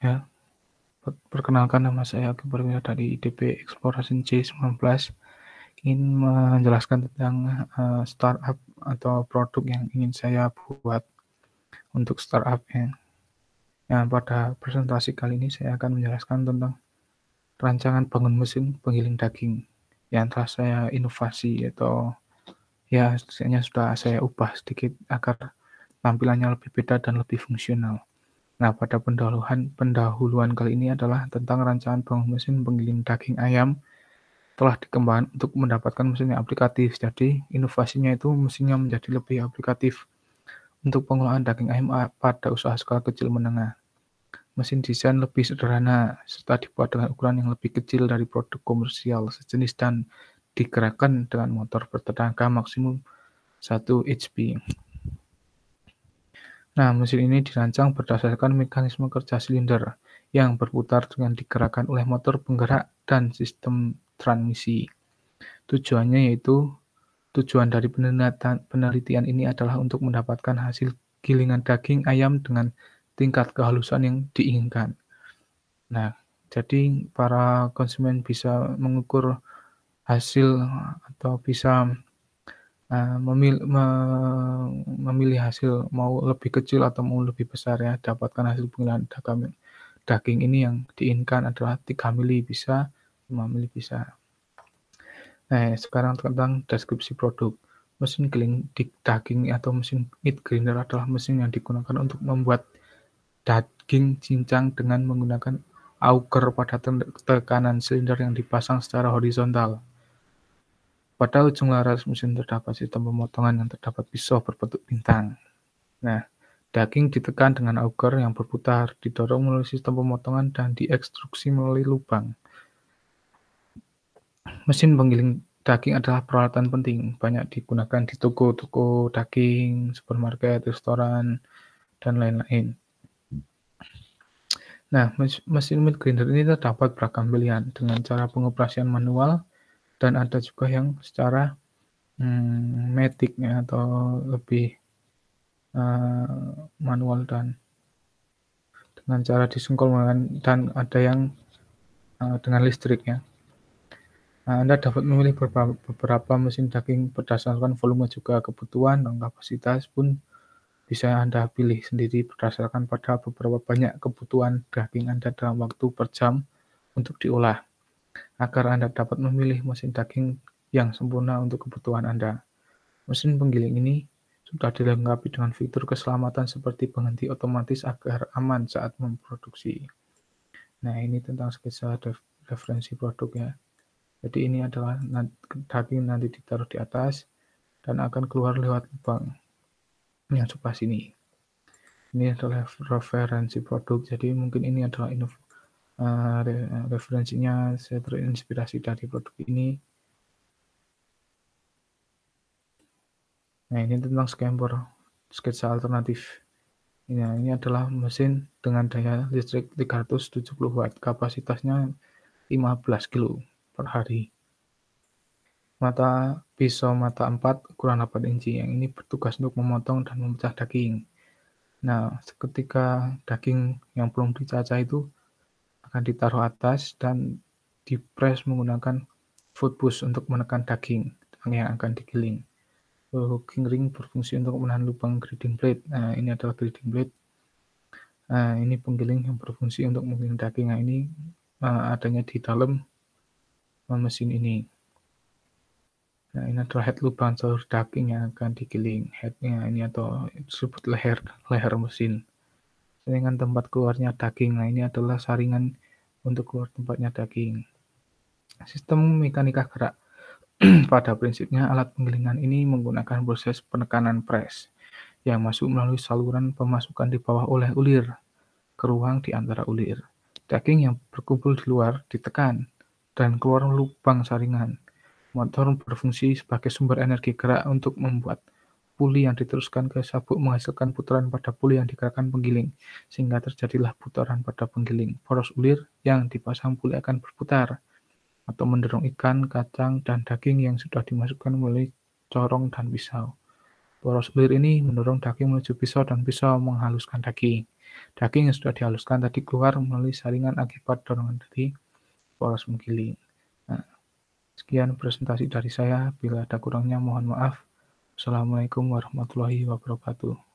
Ya, perkenalkan nama saya Aki Perwira dari IDP Exploration C19, ingin menjelaskan tentang, startup atau produk yang ingin saya buat untuk startup-nya. Nah, pada presentasi kali ini saya akan menjelaskan tentang rancangan bangun mesin penggiling daging yang telah saya inovasi atau ya setidaknya sudah saya ubah sedikit agar tampilannya lebih beda dan lebih fungsional. Nah, pada pendahuluan kali ini adalah tentang rancangan bangun mesin penggiling daging ayam telah dikembangkan untuk mendapatkan mesin yang aplikatif. Jadi, inovasinya itu mesinnya menjadi lebih aplikatif untuk pengolahan daging ayam pada usaha skala kecil menengah. Mesin desain lebih sederhana serta dibuat dengan ukuran yang lebih kecil dari produk komersial sejenis dan digerakkan dengan motor bertenaga maksimum 1 HP. Nah, mesin ini dirancang berdasarkan mekanisme kerja silinder yang berputar dengan digerakkan oleh motor penggerak dan sistem transmisi. Tujuannya yaitu Tujuan dari penelitian ini adalah untuk mendapatkan hasil gilingan daging ayam dengan tingkat kehalusan yang diinginkan. Nah, jadi para konsumen bisa mengukur hasil atau bisa memilih hasil mau lebih kecil atau mau lebih besar ya, dapatkan hasil penggilingan daging ini yang diinginkan adalah 3 mili bisa, 5 mili bisa. Nah, sekarang tentang deskripsi produk. Mesin giling daging atau mesin meat grinder adalah mesin yang digunakan untuk membuat daging cincang dengan menggunakan auger pada tekanan silinder yang dipasang secara horizontal. Pada ujung laras mesin terdapat sistem pemotongan yang terdapat pisau berbentuk bintang. Nah, daging ditekan dengan auger yang berputar, didorong melalui sistem pemotongan dan diekstruksi melalui lubang. Mesin penggiling daging adalah peralatan penting, banyak digunakan di toko-toko daging, supermarket, restoran, dan lain-lain. Nah, mesin meat grinder ini terdapat beragam pilihan dengan cara pengoperasian manual dan ada juga yang secara matic ya, atau lebih manual dan dengan cara disengkol dan ada yang dengan listrik ya. Nah, Anda dapat memilih beberapa mesin daging berdasarkan volume juga kebutuhan dan kapasitas pun bisa Anda pilih sendiri berdasarkan pada beberapa banyak kebutuhan daging Anda dalam waktu per jam untuk diolah, agar Anda dapat memilih mesin daging yang sempurna untuk kebutuhan Anda. Mesin penggiling ini sudah dilengkapi dengan fitur keselamatan seperti penghenti otomatis agar aman saat memproduksi. Nah, ini tentang sketsa referensi produk ya. Jadi ini adalah daging nanti ditaruh di atas dan akan keluar lewat lubang yang sebelah sini. Ini adalah referensi produk, jadi mungkin ini adalah referensinya, saya terinspirasi dari produk ini. Nah, ini tentang sketsa alternatif. Ini adalah mesin dengan daya listrik 370 watt, kapasitasnya 15 kilo per hari. Pisau mata 4 ukuran 8 inci, yang ini bertugas untuk memotong dan memecah daging. Nah, ketika daging yang belum dicacah itu akan ditaruh atas dan dipres menggunakan foot push untuk menekan daging yang akan digiling. Hooking ring berfungsi untuk menahan lubang grinding blade. Nah, ini adalah grinding blade. Nah, ini penggiling yang berfungsi untuk menggiling daging. Nah, ini adanya di dalam mesin ini. Nah, ini adalah head lubang jalur daging yang akan digiling. Headnya ini atau disebut leher mesin. Saringan tempat keluarnya daging. Nah, ini adalah saringan untuk keluar tempatnya daging. Sistem mekanika gerak. Pada prinsipnya, alat penggilingan ini menggunakan proses penekanan press yang masuk melalui saluran pemasukan di bawah oleh ulir ke ruang di antara ulir. Daging yang berkumpul di luar ditekan dan keluar lubang saringan. Motor berfungsi sebagai sumber energi gerak untuk membuat puli yang diteruskan ke sabuk menghasilkan putaran pada puli yang digerakkan penggiling, sehingga terjadilah putaran pada penggiling. Poros ulir yang dipasang puli akan berputar atau mendorong ikan, kacang, dan daging yang sudah dimasukkan melalui corong dan pisau. Poros ulir ini mendorong daging menuju pisau dan pisau menghaluskan daging. Daging yang sudah dihaluskan tadi keluar melalui saringan akibat dorongan dari poros menggiling. Nah, sekian presentasi dari saya. Bila ada kurangnya mohon maaf. Wassalamualaikum warahmatullahi wabarakatuh.